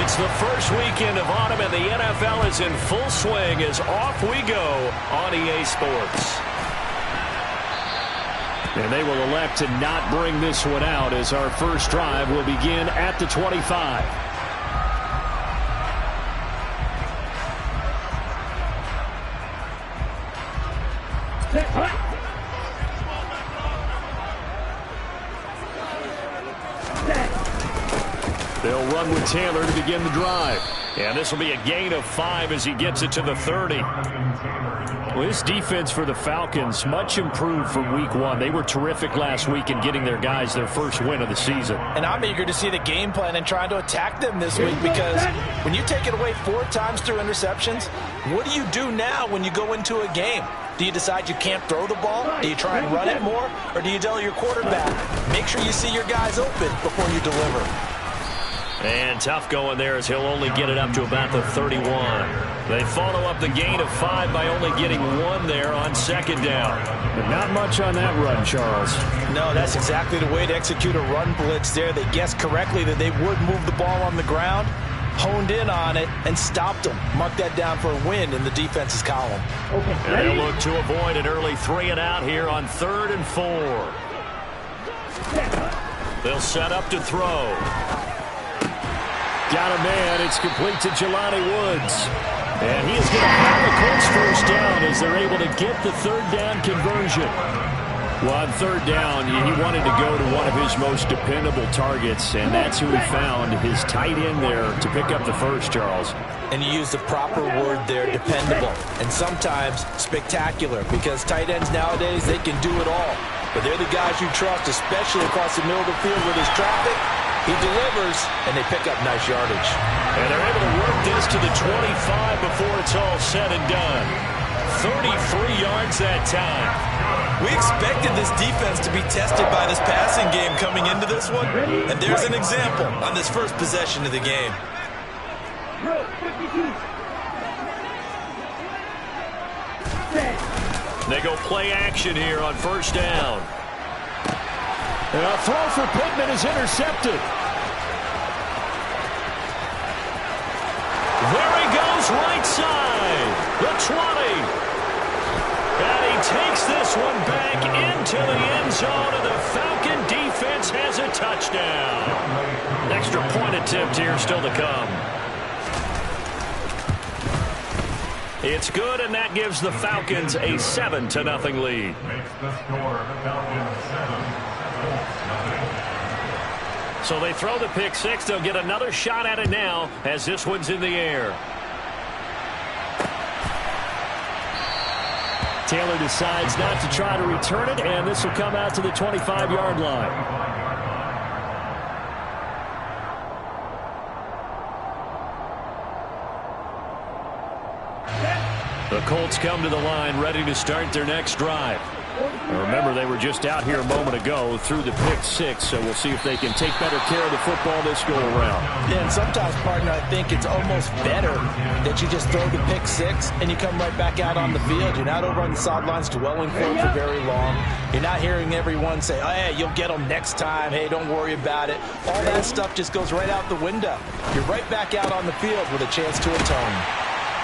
It's the first weekend of autumn, and the NFL is in full swing as off we go on EA Sports. And they will elect to not bring this one out as our first drive will begin at the 25. They'll run with Taylor to begin the drive. And this will be a gain of 5 as he gets it to the 30. Well, this defense for the Falcons, much improved from week 1. They were terrific last week in getting their guys their first win of the season. And I'm eager to see the game plan and trying to attack them this week, because when you take it away 4 times through interceptions, what do you do now when you go into a game? Do you decide you can't throw the ball? Do you try and run it more? Or do you tell your quarterback, make sure you see your guys open before you deliver? And tough going there as he'll only get it up to about the 31. They follow up the gain of 5 by only getting 1 there on second down. But not much on that run, Charles. No, that's exactly the way to execute a run blitz there. They guessed correctly that they would move the ball on the ground, honed in on it, and stopped them. Mark that down for a win in the defense's column. And they'll look to avoid an early 3 and out here on 3rd and 4. They'll set up to throw. Got a man. It's complete to Jelani Woods. And he is going to have the Colts first down as they're able to get the 3rd down conversion. Well, on 3rd down, he wanted to go to one of his most dependable targets, and that's who he found, his tight end there, to pick up the first, Charles. And you use the proper word there, dependable, and sometimes spectacular, because tight ends nowadays, they can do it all. But they're the guys you trust, especially across the middle of the field where there's traffic. He delivers, and they pick up nice yardage. And they're able to work this to the 25 before it's all said and done. 33 yards that time. We expected this defense to be tested by this passing game coming into this one, and there's an example on this first possession of the game. They go play action here on first down. And a throw for Pittman is intercepted. There he goes, right side. The 20. And he takes this one back into the end zone, and the Falcon defense has a touchdown. Extra point attempt here still to come. It's good, and that gives the Falcons a 7-0 lead. Makes the score the Falcons 7. So they throw the pick 6. They'll get another shot at it now as this one's in the air. Taylor decides not to try to return it, and this will come out to the 25-yard line. The Colts come to the line ready to start their next drive. And remember, they were just out here a moment ago through the pick 6, so we'll see if they can take better care of the football this go-around. Yeah, and sometimes, partner, I think it's almost better that you just throw the pick 6 and you come right back out on the field. You're not over on the sidelines dwelling for it for very long. You're not hearing everyone say, oh, hey, you'll get them next time. Hey, don't worry about it. All that stuff just goes right out the window. You're right back out on the field with a chance to atone.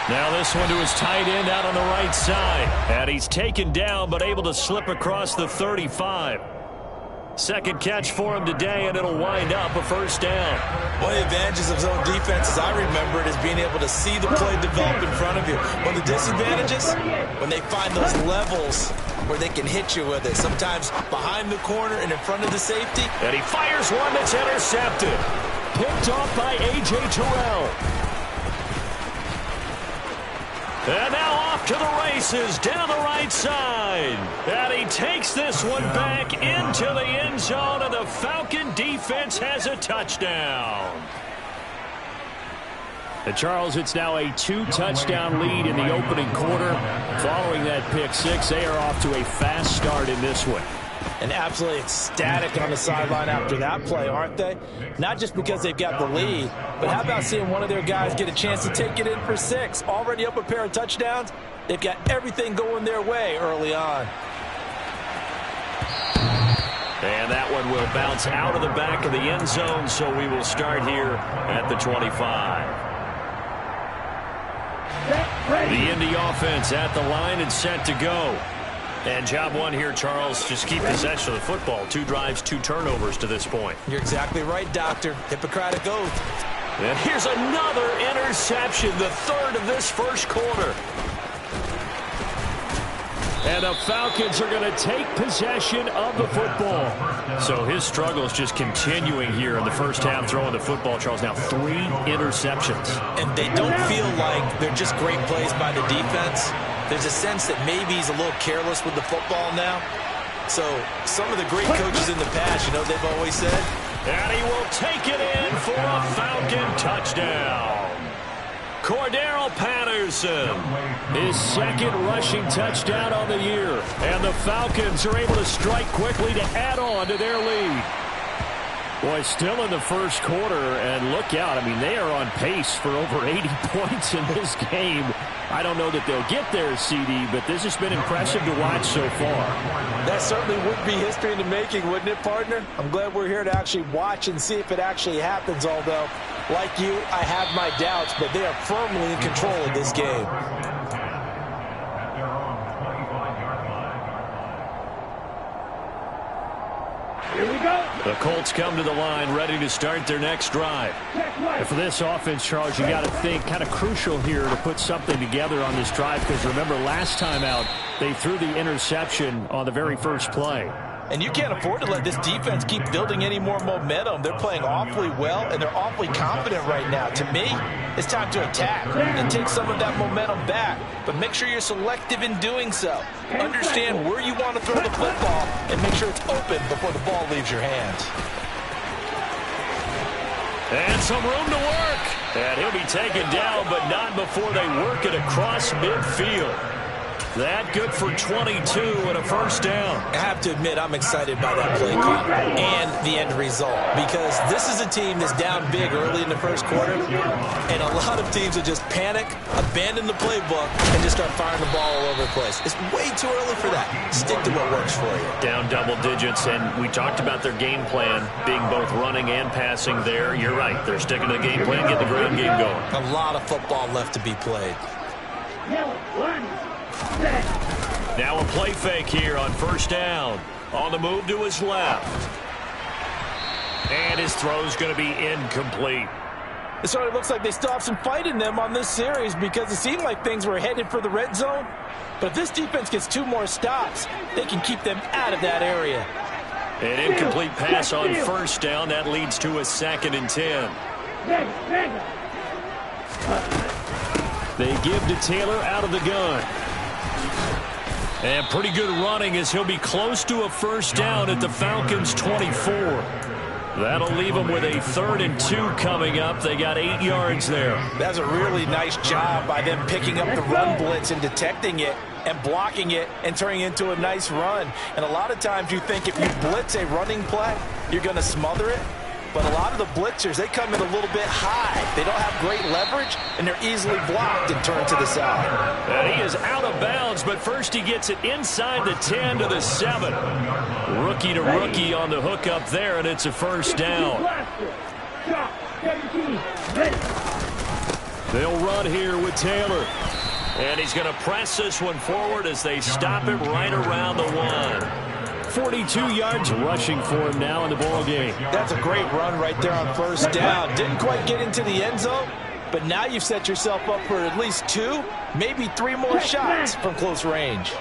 Now this one to his tight end out on the right side. And he's taken down but able to slip across the 35. Second catch for him today, and it'll wind up a first down. One of the advantages of zone defense, as I remember it, is being able to see the play develop in front of you. One of the disadvantages, when they find those levels where they can hit you with it, sometimes behind the corner and in front of the safety. And he fires one that's intercepted. Picked off by A.J. Terrell. And now off to the races, down the right side. And he takes this one back into the end zone, and the Falcon defense has a touchdown. And Charles, it's now a 2-touchdown lead in the opening quarter. Following that pick 6, they are off to a fast start in this one. And absolutely ecstatic on the sideline after that play, aren't they? Not just because they've got the lead, but how about seeing one of their guys get a chance to take it in for 6? Already up a pair of touchdowns. They've got everything going their way early on. And that one will bounce out of the back of the end zone, so we will start here at the 25. The Indy offense at the line and set to go. And job one here, Charles, just keep possession of the football. 2 drives, 2 turnovers to this point. You're exactly right, Doctor. Hippocratic oath. And here's another interception, the 3rd of this first quarter. And the Falcons are going to take possession of the football. So his struggle is just continuing here in the first half, throwing the football, Charles. Now 3 interceptions. And they don't feel like they're just great plays by the defense. There's a sense that maybe he's a little careless with the football now. So some of the great coaches in the past, you know, they've always said. And he will take it in for a Falcon touchdown. Cordarrelle Patterson, his 2nd rushing touchdown on the year. And the Falcons are able to strike quickly to add on to their lead. Boy, still in the first quarter, and look out. I mean, they are on pace for over 80 points in this game. I don't know that they'll get there, CD, but this has been impressive to watch so far. That certainly would be history in the making, wouldn't it, partner? I'm glad we're here to actually watch and see if it actually happens, although, like you, I have my doubts, but they are firmly in control of this game. Here we go. The Colts come to the line ready to start their next drive. And for this offense, Charles, you got to think kind of crucial here to put something together on this drive, because remember last time out they threw the interception on the very first play. And you can't afford to let this defense keep building any more momentum. They're playing awfully well, and they're awfully confident right now. To me, it's time to attack and take some of that momentum back. But make sure you're selective in doing so. Understand where you want to throw the football and make sure it's open before the ball leaves your hands. And some room to work. And he'll be taken down, but not before they work it across midfield. That good for 22 and a first down. I have to admit, I'm excited by that play call and the end result, because this is a team that's down big early in the first quarter, and a lot of teams will just panic, abandon the playbook, and just start firing the ball all over the place. It's way too early for that. Stick to what works for you. Down double digits, and we talked about their game plan being both running and passing there. You're right. They're sticking to the game plan, get the ground game going. A lot of football left to be played. Now a play fake here on first down. On the move to his left. And his throw's going to be incomplete. It sort of looks like they still have some fight in them on this series, because it seemed like things were headed for the red zone. But if this defense gets 2 more stops, they can keep them out of that area. An incomplete pass on first down. That leads to a 2nd and 10. They give to Taylor out of the gun. And pretty good running as he'll be close to a first down at the Falcons' 24. That'll leave them with a 3rd and 2 coming up. They got 8 yards there. That's a really nice job by them picking up the run blitz and detecting it and blocking it and turning it into a nice run. And a lot of times you think if you blitz a running play, you're going to smother it. But a lot of the blitzers, they come in a little bit high. They don't have great leverage, and they're easily blocked and turned to the side. And he is out of bounds, but first he gets it inside the 10 to the 7. Rookie to rookie on the hook up there, and it's a first down. They'll run here with Taylor. And he's going to press this one forward as they stop it right around the 1. 42 yards rushing for him now in the ball game. That's a great run right there on first down. Didn't quite get into the end zone, but now you've set yourself up for at least 2, maybe 3 more shots from close range.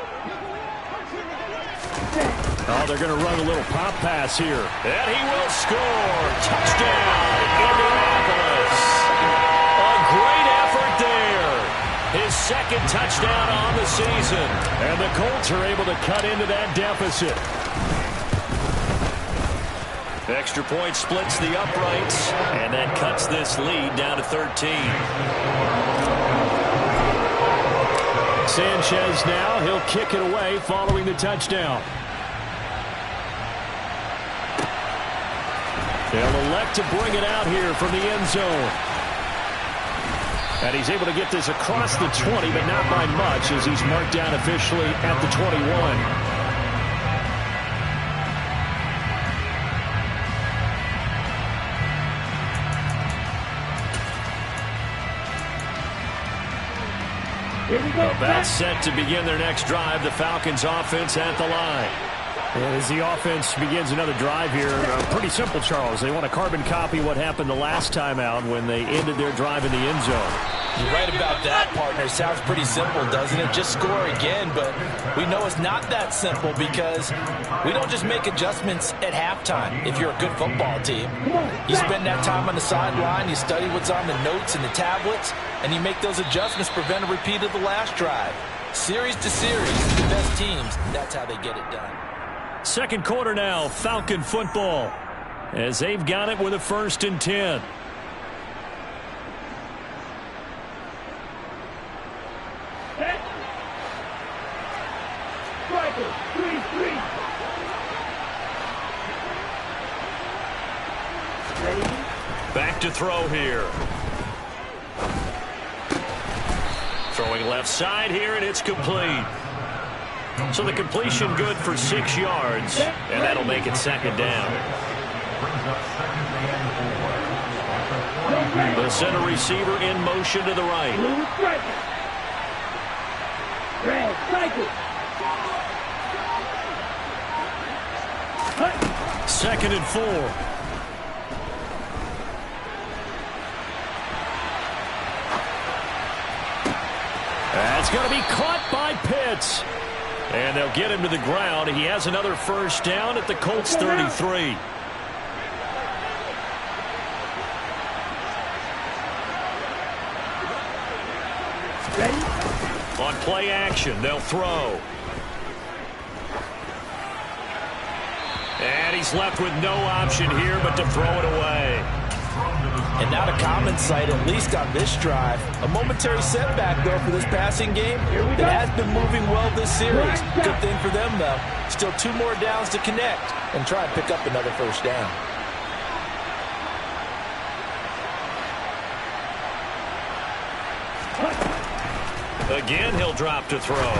Oh, they're going to run a little pop pass here. And he will score. Touchdown, Indianapolis. A great effort there. His 2nd touchdown on the season. And the Colts are able to cut into that deficit. Extra point splits the uprights, and that cuts this lead down to 13. Sanchez now, he'll kick it away following the touchdown. They'll elect to bring it out here from the end zone. And he's able to get this across the 20, but not by much, as he's marked down officially at the 21. About set to begin their next drive. The Falcons offense at the line. And as the offense begins another drive here, pretty simple, Charles. They want to carbon copy what happened the last time out when they ended their drive in the end zone. You're right about that, partner. Sounds pretty simple, doesn't it? Just score again, but we know it's not that simple because we don't just make adjustments at halftime if you're a good football team. You spend that time on the sideline, you study what's on the notes and the tablets, and you make those adjustments to prevent a repeat of the last drive. Series to series, the best teams, that's how they get it done. Second quarter now, Falcon football, as they've got it with a 1st and 10. Back to throw here. Throwing left side here, and it's complete. So the completion good for 6 yards, and that'll make it 2nd down. The center receiver in motion to the right. 2nd and 4. That's going to be caught by Pitts. And they'll get him to the ground. He has another 1st down at the Colts 33. On play action, they'll throw. And he's left with no option here but to throw it away. And not a common sight, at least on this drive. A momentary setback, though, for this passing game. It has been moving well this series. Good thing for them, though. Still 2 more downs to connect and try and pick up another 1st down. Again, he'll drop to throw.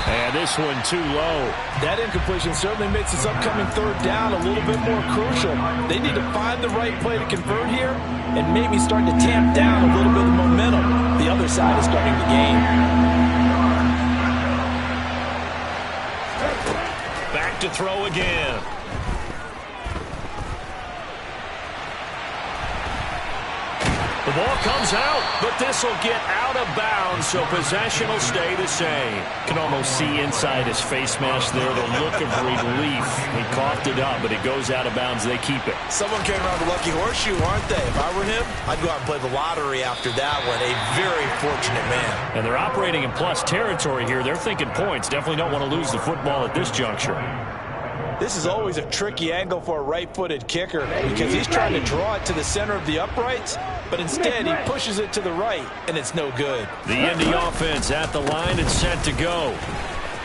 And this one too low. That incompletion certainly makes this upcoming 3rd down a little bit more crucial. They need to find the right play to convert here and maybe start to tamp down a little bit of momentum. The other side is starting to gain. Back to throw again. The ball comes out, but this will get out of bounds, so possession will stay the same. You can almost see inside his face mask there the look of relief. He coughed it up, but it goes out of bounds. They keep it. Someone came around the lucky horseshoe, aren't they? If I were him, I'd go out and play the lottery after that one. A very fortunate man. And they're operating in plus territory here. They're thinking points. Definitely don't want to lose the football at this juncture. This is always a tricky angle for a right-footed kicker because he's trying to draw it to the center of the uprights, but instead he pushes it to the right, and it's no good. The Indy offense at the line and set to go.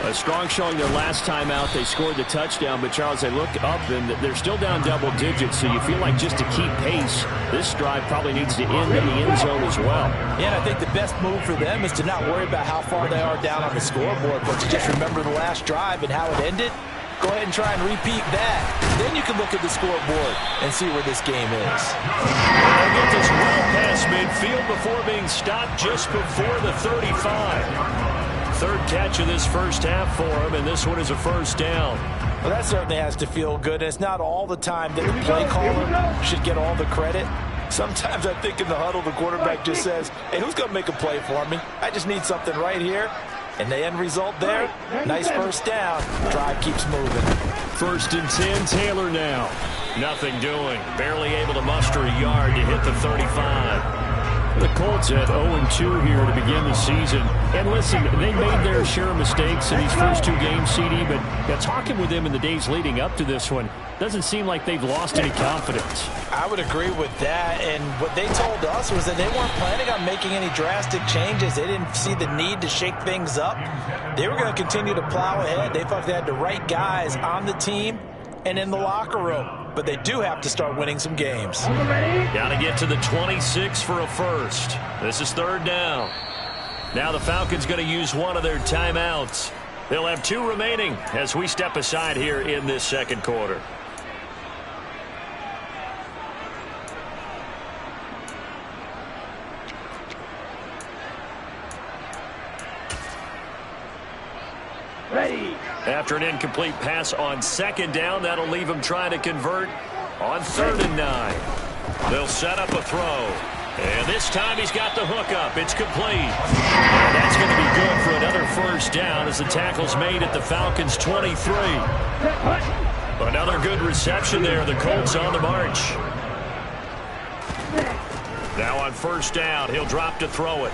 A strong showing their last time out. They scored the touchdown, but Charles, they look up and they're still down double digits, so you feel like just to keep pace, this drive probably needs to end in the end zone as well. Yeah, and I think the best move for them is to not worry about how far they are down on the scoreboard, but to just remember the last drive and how it ended. Go ahead and try and repeat that. Then you can look at the scoreboard and see where this game is. They'll get this well past midfield before being stopped just before the 35. 3rd catch of this 1st half for him, and this one is a 1st down. Well, that certainly has to feel good. And it's not all the time that the play caller should get all the credit. Sometimes I think in the huddle, the quarterback just says, hey, who's going to make a play for me? I just need something right here. And the end result there, nice 1st down. Drive keeps moving. 1st and 10, Taylor now. Nothing doing. Barely able to muster a yard to hit the 35. The Colts at 0-2 here to begin the season. And listen, they made their share of mistakes in these first 2 games, CD, but talking with them in the days leading up to this one, doesn't seem like they've lost any confidence. I would agree with that, and what they told us was that they weren't planning on making any drastic changes. They didn't see the need to shake things up. They were going to continue to plow ahead. They thought they had the right guys on the team and in the locker room. But they do have to start winning some games. Got to get to the 26 for a 1st. This is 3rd down. Now the Falcons going to use one of their timeouts. They'll have 2 remaining as we step aside here in this 2nd quarter. After an incomplete pass on second down, that'll leave him trying to convert on 3rd and 9. They'll set up a throw. And this time he's got the hook up. It's complete. And that's going to be good for another first down as the tackle's made at the Falcons' 23. Another good reception there. The Colts on the march. Now on 1st down, he'll drop to throw it.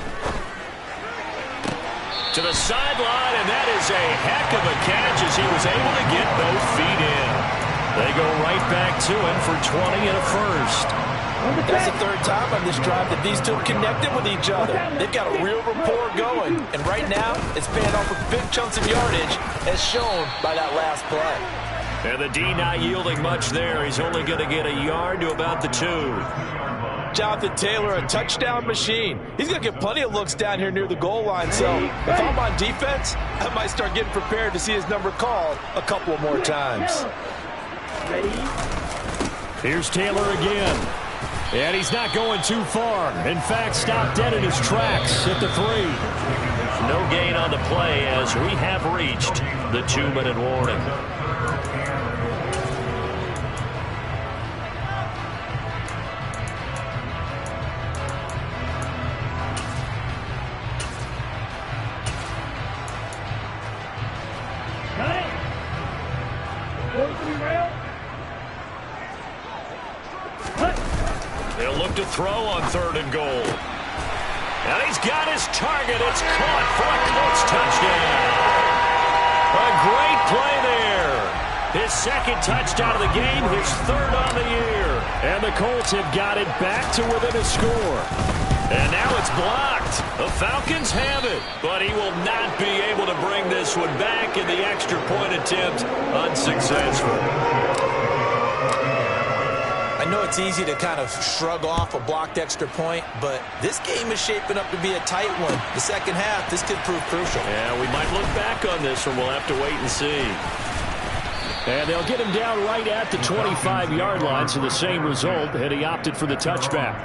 To the sideline, and that is a heck of a catch as he was able to get both feet in. They go right back to him for 20 and a first. That's the 3rd time on this drive that these two have connected with each other. They've got a real rapport going. And right now, it's paying off with big chunks of yardage, as shown by that last play. And the D not yielding much there. He's only going to get a yard to about the 2. Jonathan Taylor, a touchdown machine. He's going to get plenty of looks down here near the goal line. So if I'm on defense, I might start getting prepared to see his number called a couple more times. Here's Taylor again. And he's not going too far. In fact, stopped dead in his tracks at the 3. No gain on the play as we have reached the 2-minute warning. They'll look to throw on 3rd and goal. And he's got his target. It's caught for a Colts touchdown. A great play there. His 2nd touchdown of the game, his 3rd on the year. And the Colts have got it back to within a score. And now it's blocked. The Falcons have it, but he will not be able to bring this one back, in the extra point attempt unsuccessful. I know it's easy to kind of shrug off a blocked extra point, but this game is shaping up to be a tight one. The 2nd half, this could prove crucial. Yeah, we might look back on this one. We'll have to wait and see. And they'll get him down right at the 25-yard line, so the same result, and he opted for the touchback.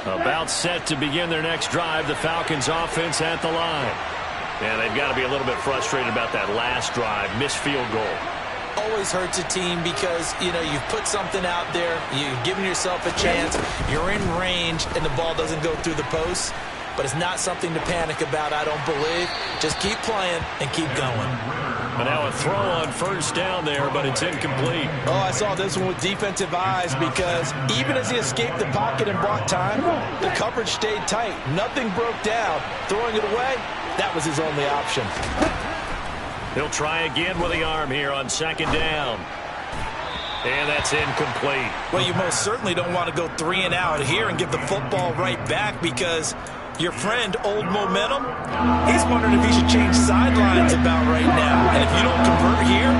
About set to begin their next drive, the Falcons offense at the line. And they've got to be a little bit frustrated about that last drive, missed field goal. Always hurts a team because, you know, you've put something out there, you've given yourself a chance, you're in range, and the ball doesn't go through the post. But it's not something to panic about, I don't believe. Just keep playing and keep going. And now a throw on 1st down there, but it's incomplete. Oh, I saw this one with defensive eyes because even as he escaped the pocket and bought time, the coverage stayed tight. Nothing broke down. Throwing it away, that was his only option. He'll try again with the arm here on 2nd down. And that's incomplete. Well, you most certainly don't want to go 3 and out here and give the football right back because your friend, Old Momentum, he's wondering if he should change sidelines about right now. And if you don't convert here,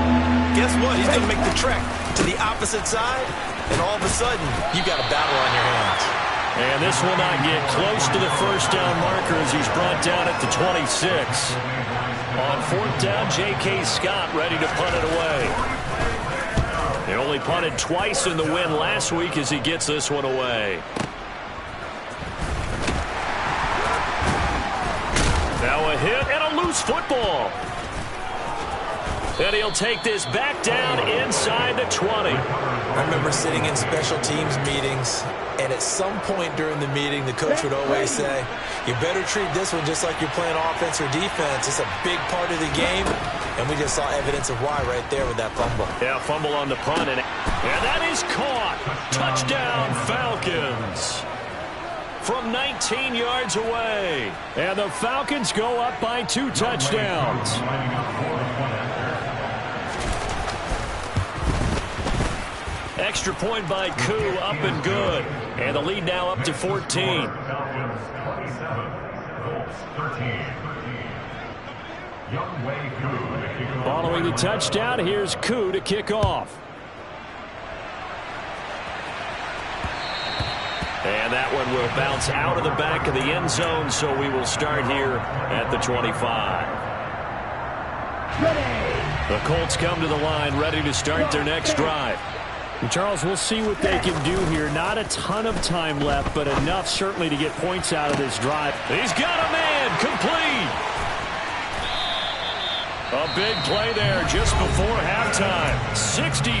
guess what? He's going to make the trek to the opposite side, and all of a sudden, you got a battle on your hands. And this will not get close to the 1st down marker as he's brought down at the 26. On 4th down, J.K. Scott ready to punt it away. He only punted twice in the win last week as he gets this one away. Now a hit and a loose football. And he'll take this back down inside the 20. I remember sitting in special teams meetings, and at some point during the meeting, the coach would always say, you better treat this one just like you're playing offense or defense. It's a big part of the game, and we just saw evidence of why right there with that fumble. Yeah, fumble on the punt, and that is caught. Touchdown, Falcons. From 19 yards away. And the Falcons go up by 2 touchdowns. Extra point by Koo, up and good. And the lead now up to 14. Following the touchdown, here's Koo to kick off. And that one will bounce out of the back of the end zone, so we will start here at the 25. The Colts come to the line ready to start their next drive. And Charles, we'll see what they can do here. Not a ton of time left, but enough certainly to get points out of this drive. He's got a man complete. A big play there just before halftime. 63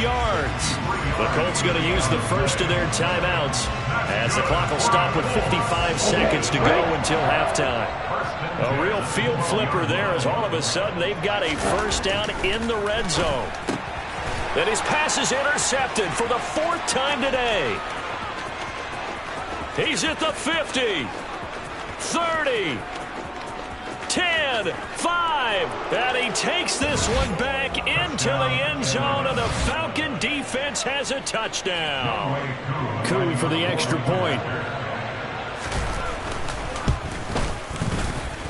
yards. The Colts going to use the first of their timeouts as the clock will stop with 55 seconds to go until halftime. A real field flipper there as all of a sudden they've got a first down in the red zone. And his pass is intercepted for the 4th time today. He's at the 50, 30, 10, 5, and he takes this one back into the end zone, and the Falcon defense has a touchdown. Coup for the extra point.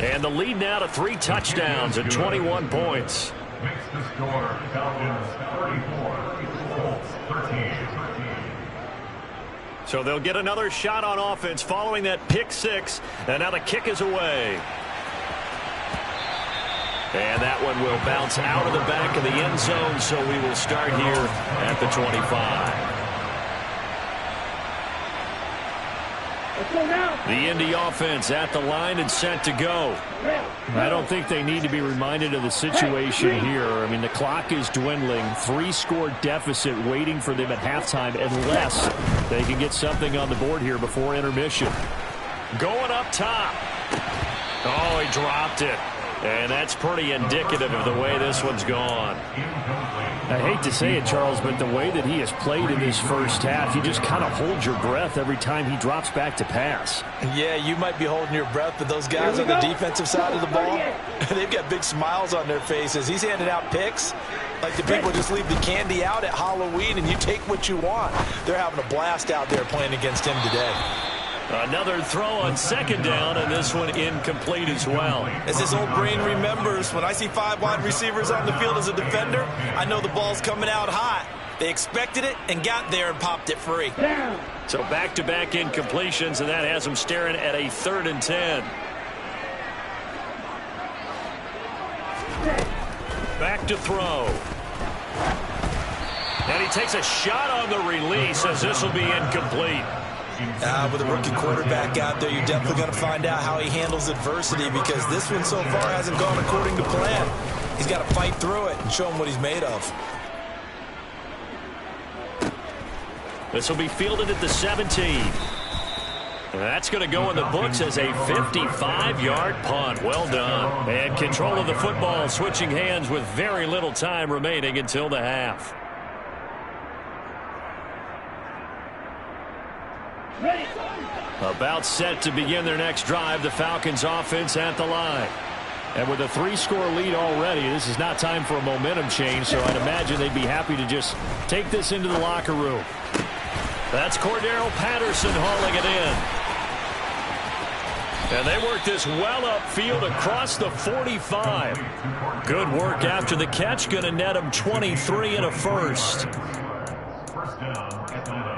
And the lead now to 3 touchdowns at 21 points. Makes the score Falcons 34, Colts 13. So they'll get another shot on offense following that pick 6, and now the kick is away. And that one will bounce out of the back of the end zone, so we will start here at the 25. The Indy offense at the line and set to go. I don't think they need to be reminded of the situation here. I mean, the clock is dwindling. 3-score deficit waiting for them at halftime unless they can get something on the board here before intermission. Going up top. Oh, he dropped it. And that's pretty indicative of the way this one's gone. I hate to say it, Charles, but the way that he has played in this first half, you just kind of hold your breath every time he drops back to pass. Yeah, you might be holding your breath, but those guys on the defensive side of the ball, they've got big smiles on their faces. He's handing out picks like the people just leave the candy out at Halloween and you take what you want. They're having a blast out there playing against him today. Another throw on 2nd down, and this one incomplete as well. As this old brain remembers, when I see 5 wide receivers on the field as a defender, I know the ball's coming out hot. They expected it and got there and popped it free. So back-to-back incompletions, and that has them staring at a 3rd and 10. Back to throw. And he takes a shot on the release as this will be incomplete. With a rookie quarterback out there, you're definitely going to find out how he handles adversity because this one so far hasn't gone according to plan. He's got to fight through it and show him what he's made of. This will be fielded at the 17. And that's going to go in the books as a 55-yard punt. Well done. And control of the football switching hands with very little time remaining until the half. About set to begin their next drive, the Falcons offense at the line. And with a 3-score lead already, this is not time for a momentum change, so I'd imagine they'd be happy to just take this into the locker room. That's Cordero Patterson hauling it in. And they work this well upfield across the 45. Good work after the catch, going to net him 23 and a first. First down, Atlanta.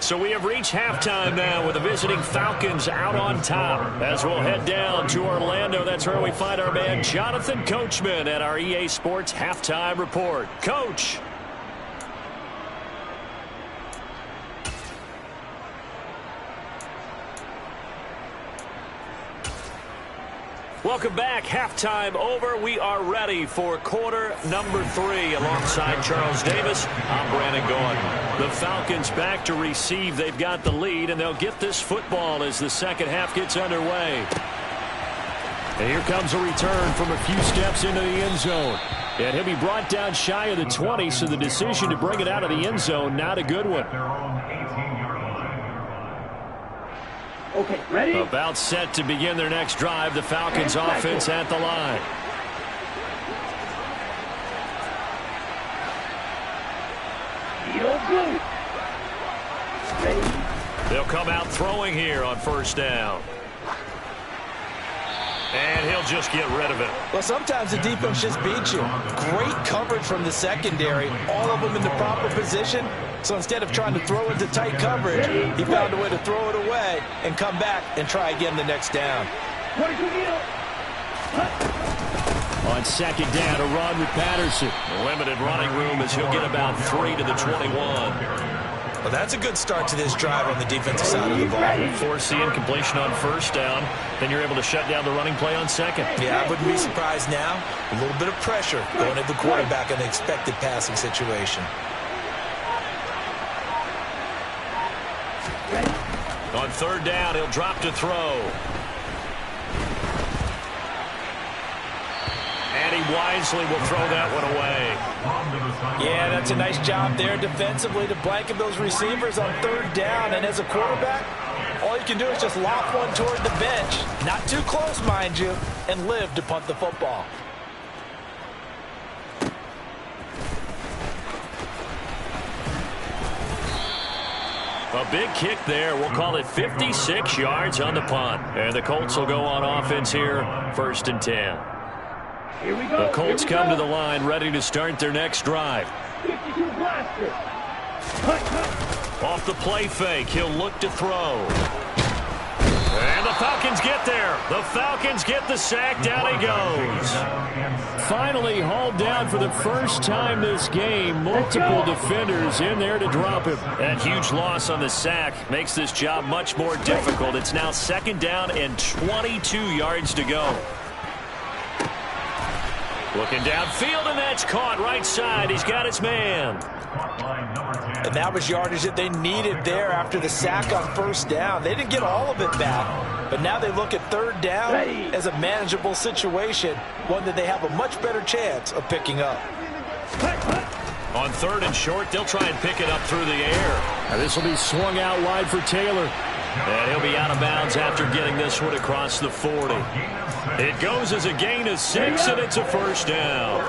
So we have reached halftime now with the visiting Falcons out on top. As we'll head down to Orlando, that's where we find our man Jonathan Coachman at our EA Sports Halftime Report. Coach. Welcome back. Halftime over. We are ready for quarter number 3. Alongside Charles Davis, I'm Brandon Gordon. The Falcons back to receive. They've got the lead, and they'll get this football as the second half gets underway. And here comes a return from a few steps into the end zone. And he'll be brought down shy of the 20, so the decision to bring it out of the end zone, not a good one. Their own 18-yard line. Okay, ready? About set to begin their next drive, the Falcons offense at the line. They'll come out throwing here on first down. And he'll just get rid of it. Well, sometimes the defense just beats you. Great coverage from the secondary. All of them in the proper position. So instead of trying to throw into tight coverage, he found a way to throw it away and come back and try again the next down. On second down, a run with Patterson. Limited running room as he'll get about 3 to the 21. Well, that's a good start to this drive on the defensive side of the ball. Force the incompletion on first down. Then you're able to shut down the running play on second. Yeah, I wouldn't be surprised now. A little bit of pressure going at the quarterback in the expected passing situation. On third down, he'll drop to throw. And he wisely will throw that one away. Yeah, that's a nice job there defensively to blanket those receivers on third down. And as a quarterback, all you can do is just lock one toward the bench. Not too close, mind you, and live to punt the football. A big kick there. We'll call it 56 yards on the punt. And the Colts will go on offense here, 1st and 10. The Colts come to the line ready to start their next drive. Off the play fake, he'll look to throw. And the Falcons get there. The Falcons get the sack. Down he goes. Finally hauled down for the first time this game. Multiple defenders in there to drop him. That huge loss on the sack makes this job much more difficult. It's now 2nd down and 22 yards to go. Looking downfield, and that's caught right side. He's got his man. And that was yardage that they needed there after the sack on first down. They didn't get all of it back, but now they look at third down as a manageable situation, one that they have a much better chance of picking up. On 3rd and short, they'll try and pick it up through the air. Now this will be swung out wide for Taylor. And he'll be out of bounds after getting this one across the 40. It goes as a gain of 6, and it's a 1st down.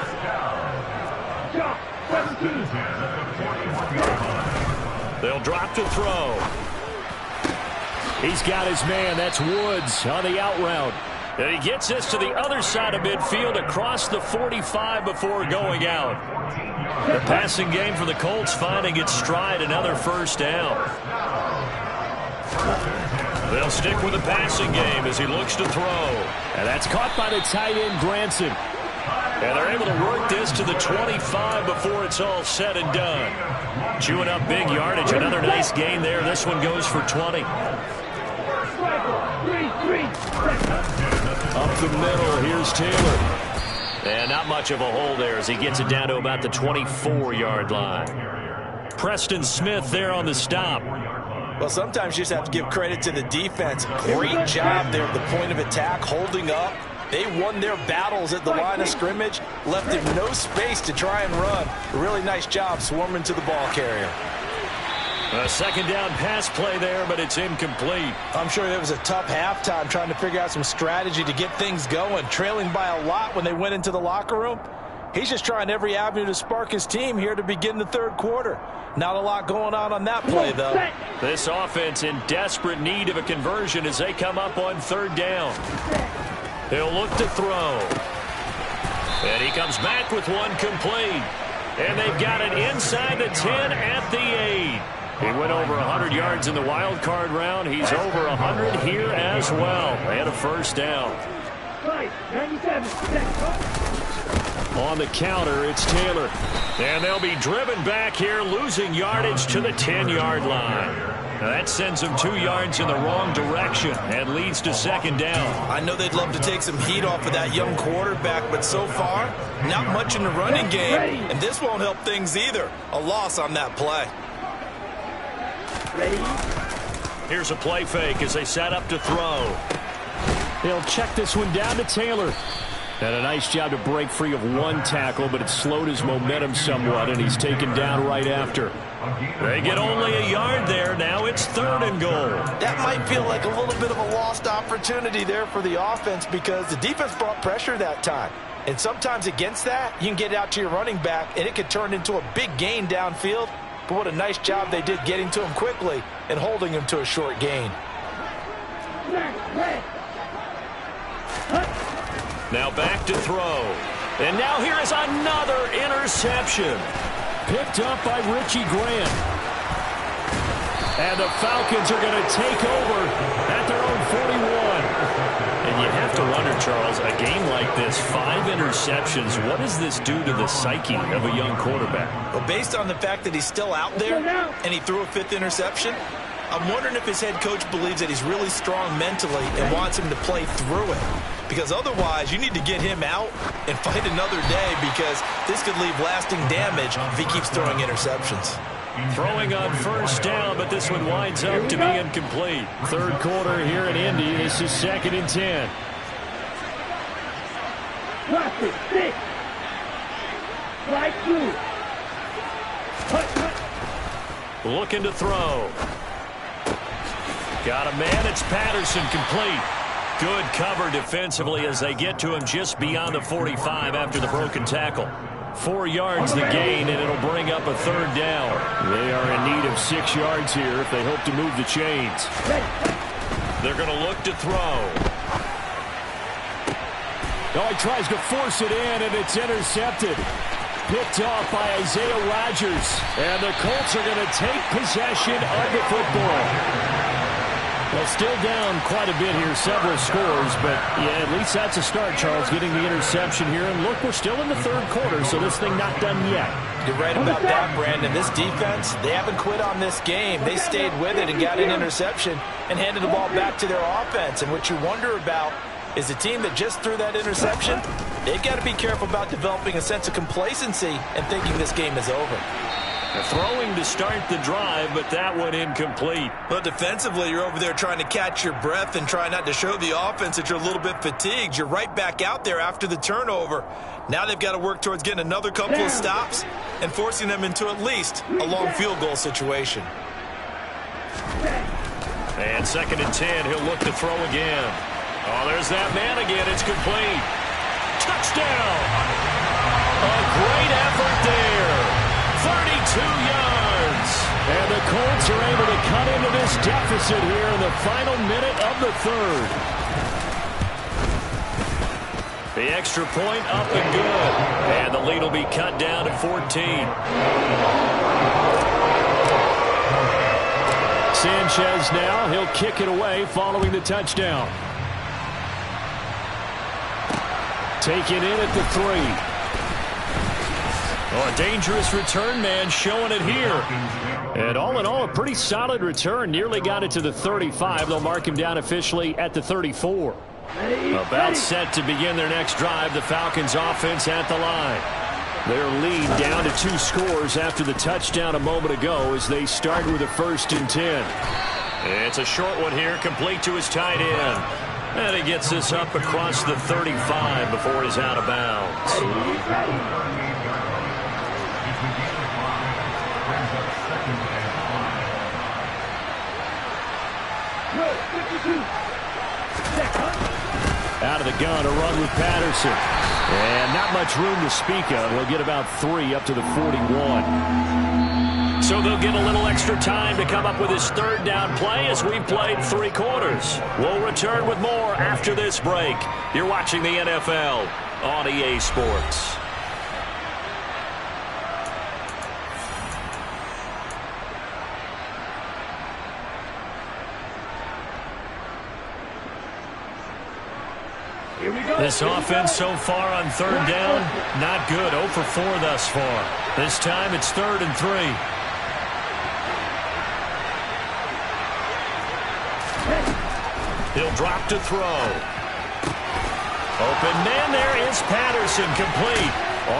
They'll drop to throw. He's got his man. That's Woods on the out route. And he gets this to the other side of midfield across the 45 before going out. The passing game for the Colts finding its stride, another 1st down. They'll stick with the passing game as he looks to throw. And that's caught by the tight end, Granson. And they're able to work this to the 25 before it's all said and done. Chewing up big yardage. Another nice gain there. This one goes for 20. Up the middle, here's Taylor. And not much of a hole there as he gets it down to about the 24-yard line. Preston Smith there on the stop. Well, sometimes you just have to give credit to the defense. Great job there at the point of attack, holding up. They won their battles at the line of scrimmage, left him no space to try and run. A really nice job swarming to the ball carrier. A 2nd down pass play there, but it's incomplete. I'm sure it was a tough halftime trying to figure out some strategy to get things going. Trailing by a lot when they went into the locker room. He's just trying every avenue to spark his team here to begin the 3rd quarter. Not a lot going on that play, though. This offense in desperate need of a conversion as they come up on 3rd down. He'll look to throw. And he comes back with one complete. And they've got it inside the 10 at the 8. He went over 100 yards in the wild card round. He's over 100 here as well. And a 1st down. On the counter, it's Taylor. And they'll be driven back here, losing yardage to the 10-yard line. Now that sends them 2 yards in the wrong direction and leads to 2nd down. I know they'd love to take some heat off of that young quarterback, but so far, not much in the running game. And this won't help things either. A loss on that play. Here's a play fake as they set up to throw. They'll check this one down to Taylor. And a nice job to break free of one tackle, but it slowed his momentum somewhat, and he's taken down right after. They get only a yard there. Now it's 3rd and goal. That might feel like a little bit of a lost opportunity there for the offense because the defense brought pressure that time. And sometimes against that, you can get out to your running back, and it could turn into a big gain downfield. But what a nice job they did getting to him quickly and holding him to a short gain. Now back to throw. And now here is another interception. Picked up by Richie Grant. And the Falcons are going to take over at their own 41. And you have to wonder, Charles, a game like this, 5 interceptions, what does this do to the psyche of a young quarterback? Well, based on the fact that he's still out there and he threw a 5th interception, I'm wondering if his head coach believes that he's really strong mentally and wants him to play through it. Because otherwise, you need to get him out and fight another day, because this could leave lasting damage if he keeps throwing interceptions. Throwing on first down, but this one winds up to be incomplete. Third quarter here in Indy. This is 2nd and 10. Looking to throw. Got a man. It's Patterson, complete. Good cover defensively as they get to him just beyond the 45 after the broken tackle. 4 yards the gain, and it'll bring up a 3rd down. They are in need of 6 yards here if they hope to move the chains. They're going to look to throw. Oh, he tries to force it in, and it's intercepted. Picked off by Isaiah Rodgers. And the Colts are going to take possession of the football. Well, still down quite a bit here, several scores, but yeah, at least that's a start, Charles, getting the interception here. And look, we're still in the 3rd quarter, so this thing not done yet. You're right about that, Brandon. This defense, they haven't quit on this game. They stayed with it and got an interception and handed the ball back to their offense. And what you wonder about is the team that just threw that interception, they've got to be careful about developing a sense of complacency and thinking this game is over. Throwing to start the drive, but that one incomplete. But defensively, you're over there trying to catch your breath and try not to show the offense that you're a little bit fatigued. You're right back out there after the turnover. Now they've got to work towards getting another couple of stops and forcing them into at least a long field goal situation. And 2nd and 10, he'll look to throw again. Oh, there's that man again. It's complete. Touchdown! A great effort there. 32 yards. And the Colts are able to cut into this deficit here in the final minute of the 3rd. The extra point up and good. And the lead will be cut down to 14. Sanchez now. He'll kick it away following the touchdown. Taken in at the 3. Oh, a dangerous return man showing it here. And all in all, a pretty solid return. Nearly got it to the 35. They'll mark him down officially at the 34. About set to begin their next drive. The Falcons offense at the line. Their lead down to 2 scores after the touchdown a moment ago as they start with a 1st and 10. It's a short one here, complete to his tight end. And he gets this up across the 35 before he's out of bounds. Out of the gun, a run with Patterson. And not much room to speak of. He'll get about 3 up to the 41. So they'll get a little extra time to come up with his 3rd down play as we've played 3 quarters. We'll return with more after this break. You're watching the NFL on EA Sports. This offense so far on 3rd down, not good. 0 for 4 thus far. This time it's 3rd and 3. He'll drop to throw. Open man there is Patterson, complete.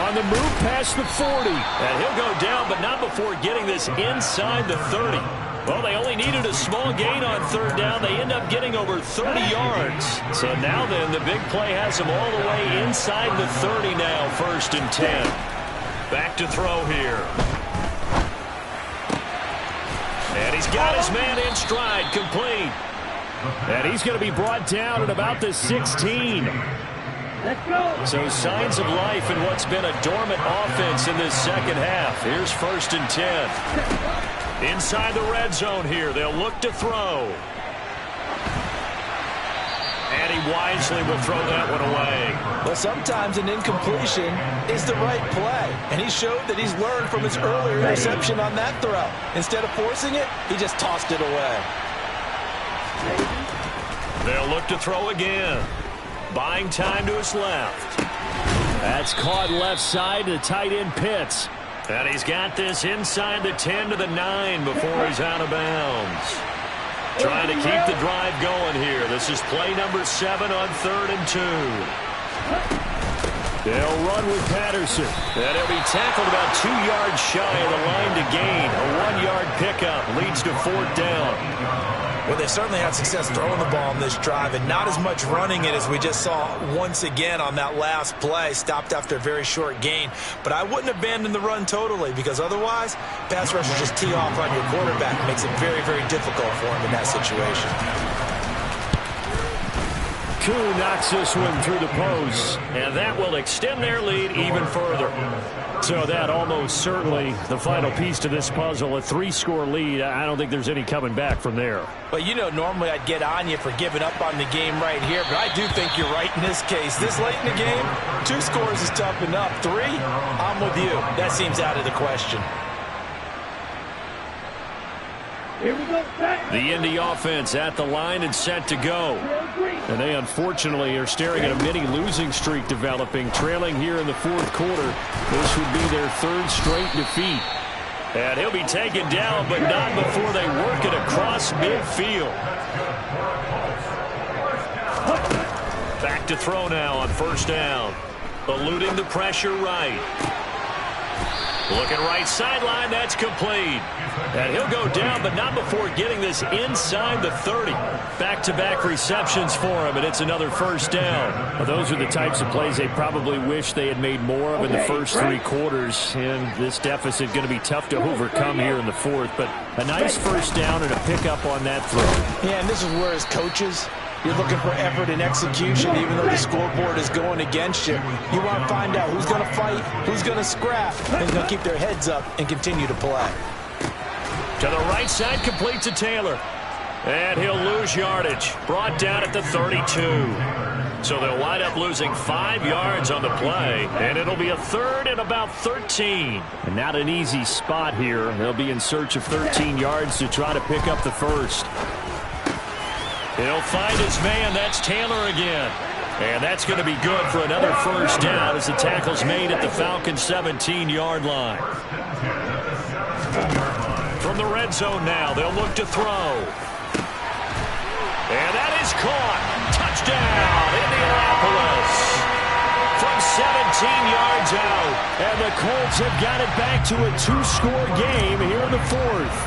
On the move past the 40. And he'll go down, but not before getting this inside the 30. Well, they only needed a small gain on 3rd down. They end up getting over 30 yards. So now then, the big play has them all the way inside the 30 now, 1st and 10. Back to throw here. And he's got his man in stride, complete. And he's going to be brought down at about the 16. Let's go. So signs of life in what's been a dormant offense in this 2nd half. Here's 1st and 10. Inside the red zone here. They'll look to throw. And he wisely will throw that one away. Well, sometimes an incompletion is the right play. And he showed that he's learned from his earlier interception on that throw. Instead of forcing it, he just tossed it away. They'll look to throw again. buying time to his left. That's caught left side to tight end Pitts. And he's got this inside the 10 to the 9 before he's out of bounds. Trying to keep the drive going here. This is play number 7 on 3rd and 2. They'll run with Patterson. And he'll be tackled about 2 yards shy of the line to gain. A 1-yard pickup leads to 4th down. Well, they certainly had success throwing the ball on this drive and not as much running it as we just saw once again on that last play. Stopped after a very short gain. But I wouldn't abandon the run totally because otherwise, pass rushers just tee off on your quarterback. It makes it very, very difficult for him in that situation. Koo knocks this one through the post, and that will extend their lead even further. So that almost certainly the final piece to this puzzle, a 3-score lead. I don't think there's any coming back from there. But, you know, normally I'd get on you for giving up on the game right here, but I do think you're right in this case. This late in the game, 2 scores is tough enough. 3, I'm with you. That seems out of the question. Here we go. The Indy offense at the line and set to go. And they unfortunately are staring at a mini losing streak developing, trailing here in the 4th quarter. This would be their 3rd straight defeat. And he'll be taken down, but not before they work it across midfield. Back to throw now on 1st down. Eluding the pressure right. Looking right sideline, that's complete. And he'll go down, but not before getting this inside the 30. Back-to-back receptions for him, and it's another 1st down. Well, those are the types of plays they probably wish they had made more of in the first 3 quarters. And this deficit going to be tough to overcome here in the 4th. But a nice 1st down and a pickup on that throw. Yeah, and this is where as coaches, you're looking for effort and execution, even though the scoreboard is going against you. You want to find out who's going to fight, who's going to scrap, and who's going to keep their heads up and continue to play. To the right side, complete to Taylor. And he'll lose yardage. Brought down at the 32. So they'll wind up losing 5 yards on the play. And it'll be a 3rd and about 13. And not an easy spot here. They'll be in search of 13 yards to try to pick up the 1st. He'll find his man. That's Taylor again. And that's going to be good for another 1st down as the tackle's made at the Falcons' 17-yard line. From the red zone now, they'll look to throw. And that is caught. Touchdown, Indianapolis. From 17 yards out. And the Colts have got it back to a 2-score game here in the 4th.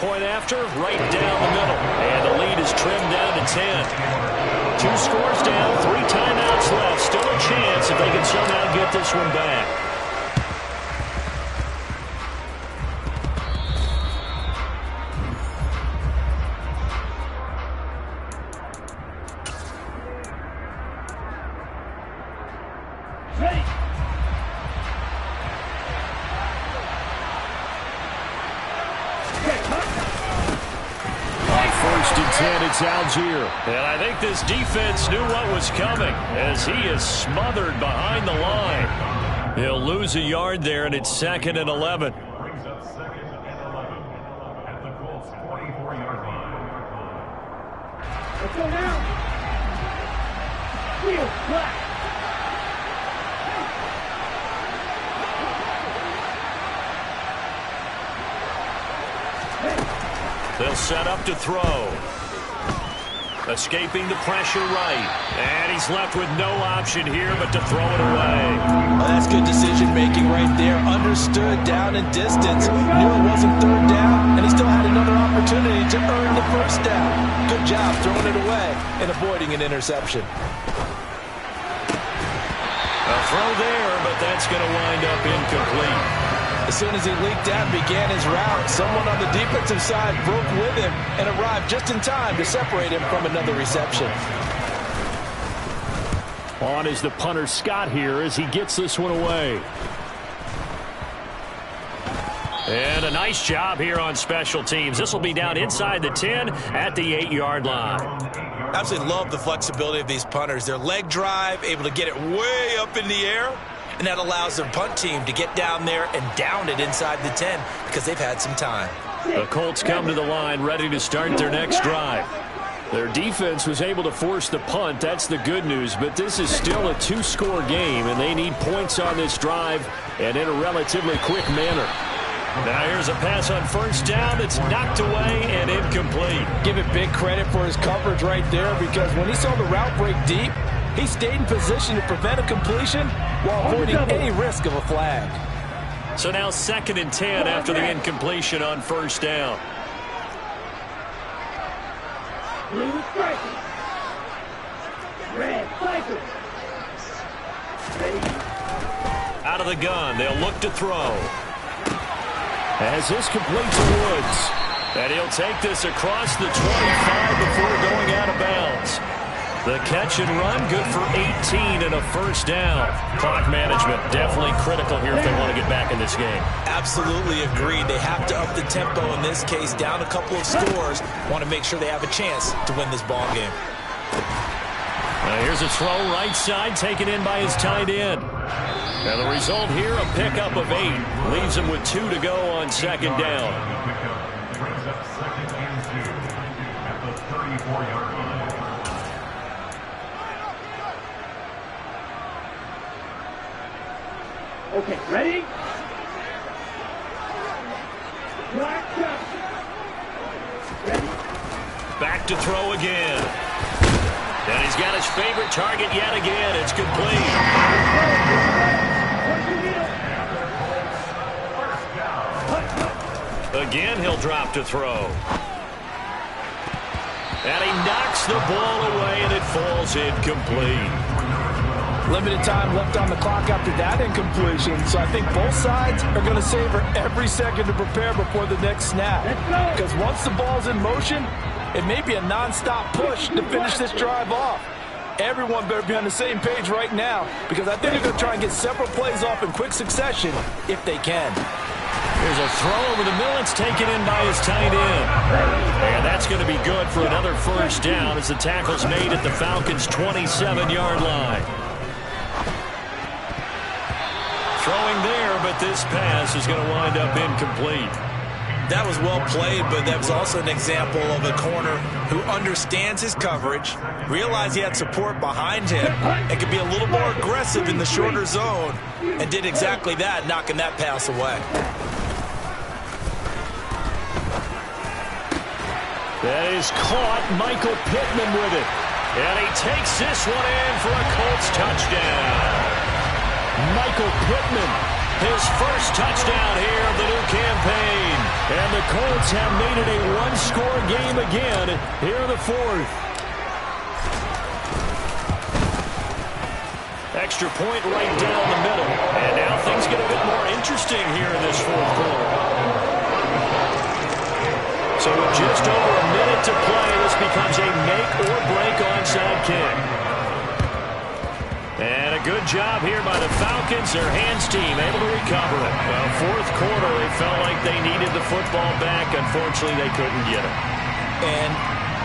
Point after, right down the middle. And the lead is trimmed down to 10. 2 scores down, 3 timeouts left. Still a chance if they can somehow get this one back. Ready. 1st and 10, it's Algier. And I think this defense knew what was coming as he is smothered behind the line. He'll lose a yard there, and it's 2nd and 11. Brings up 2nd and 11 at the Colts' 44-yard line. Let's go now. Field black. They'll set up to throw. Escaping the pressure right. And he's left with no option here but to throw it away. Well, that's good decision-making right there. Understood down and distance. Knew it wasn't 3rd down, and he still had another opportunity to earn the 1st down. Good job throwing it away and avoiding an interception. A throw there, but that's going to wind up incomplete. As soon as he leaked out and began his route, someone on the defensive side broke with him and arrived just in time to separate him from another reception. On is the punter Scott here as he gets this one away. And a nice job here on special teams. This will be down inside the 10 at the 8-yard line. Absolutely love the flexibility of these punters. Their leg drive, able to get it way up in the air, and that allows their punt team to get down there and down it inside the 10 because they've had some time. The Colts come to the line ready to start their next drive. Their defense was able to force the punt. That's the good news. But this is still a two-score game, and they need points on this drive and in a relatively quick manner. Now here's a pass on first down that's knocked away and incomplete. Give it big credit for his coverage right there, because when he saw the route break deep, he stayed in position to prevent a completion while avoiding any risk of a flag. So now 2nd and 10 after the incompletion on first down. Blue striker. Red striker. Ready. Out of the gun, they'll look to throw. As this completes to Woods. And he'll take this across the 25 before going out of bounds. The catch and run, good for 18 and a first down. Clock management definitely critical here if they want to get back in this game. Absolutely agreed. They have to up the tempo in this case, down a couple of scores. Want to make sure they have a chance to win this ball game. Now here's a throw right side, taken in by his tight end. Now the result here, a pickup of 8. Leaves him with 2 to go on 2nd down. Brings up 2nd and 2 at the 34-yard line. Okay, ready? Black jump. Ready? Back to throw again. And he's got his favorite target yet again. It's complete. Again, he'll drop to throw. And he knocks the ball away, and it falls incomplete. Limited time left on the clock after that incompletion, so I think both sides are going to savor every second to prepare before the next snap. Because once the ball's in motion, it may be a non-stop push to finish this drive off. Everyone better be on the same page right now, because I think they're going to try and get several plays off in quick succession if they can. There's a throw over the middle. It's taken in by his tight end. And that's going to be good for another first down as the tackle's made at the Falcons' 27-yard line. Throwing there, but this pass is going to wind up incomplete. That was well played, but that was also an example of a corner who understands his coverage, realized he had support behind him, and could be a little more aggressive in the shorter zone, and did exactly that, knocking that pass away. That is caught. Michael Pittman with it. And he takes this one in for a Colts touchdown. Michael Pittman, his first touchdown here of the new campaign. And the Colts have made it a one-score game again here in the 4th. Extra point right down the middle. And now things get a bit more interesting here in this 4th quarter. So with just over a minute to play, this becomes a make-or-break onside kick. And a good job here by the Falcons. Their hands team able to recover it. Well, 4th quarter, they felt like they needed the football back. Unfortunately, they couldn't get it. And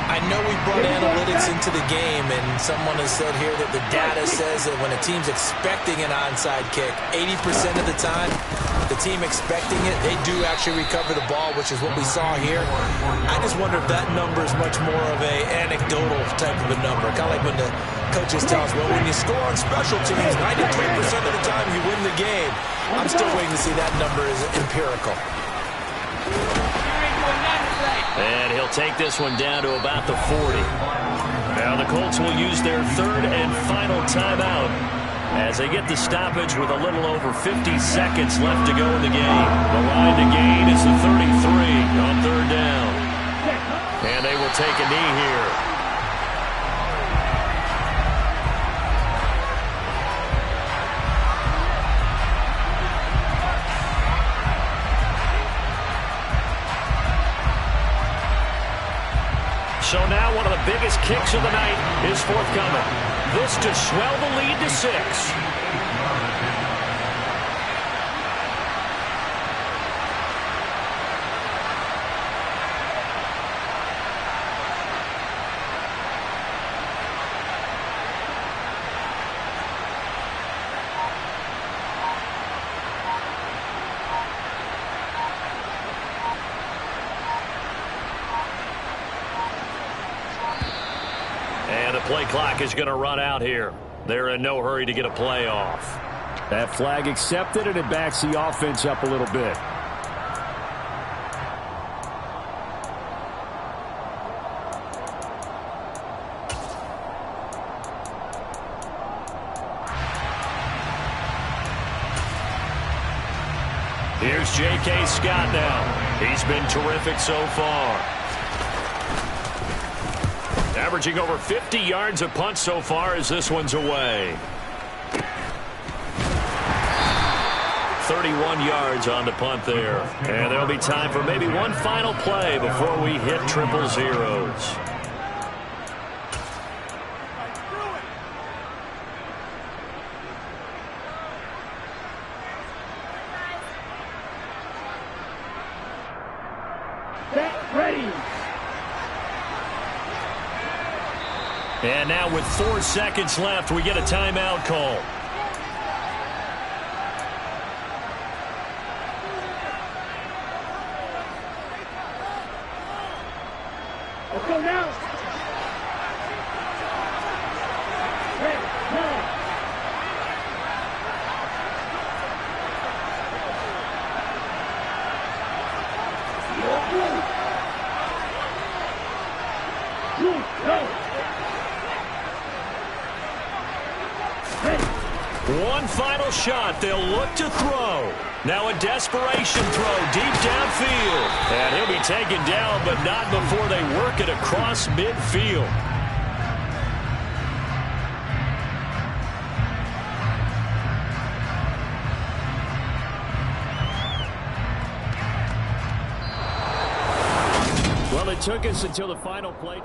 I know we brought analytics into the game, and someone has said here that the data says that when a team's expecting an onside kick, 80% of the time, the team expecting it, they do actually recover the ball, which is what we saw here. I just wonder if that number is much more of a anecdotal type of a number. Kind of like when the coaches tell us, well, when you score on special teams, 93% of the time you win the game. I'm still waiting to see that number is empirical. And he'll take this one down to about the 40. Now the Colts will use their 3rd and final timeout as they get the stoppage with a little over 50 seconds left to go in the game. The line to gain is the 33 on 3rd down. And they will take a knee here. So now one of the biggest kicks of the night is forthcoming. This to swell the lead to 6. And the play clock is going to run out here. They're in no hurry to get a play off. That flag accepted, and it backs the offense up a little bit. Here's J.K. Scott now. He's been terrific so far. Averaging over 50 yards a punt so far as this one's away. 31 yards on the punt there. And there'll be time for maybe one final play before we hit triple zeros. Ready. And now with 4 seconds left, we get a timeout call. Let's go now. Ready. Now. One final shot. They'll look to throw. Now a desperation throw deep downfield. And he'll be taken down, but not before they work it across midfield. Well, it took us until the final play.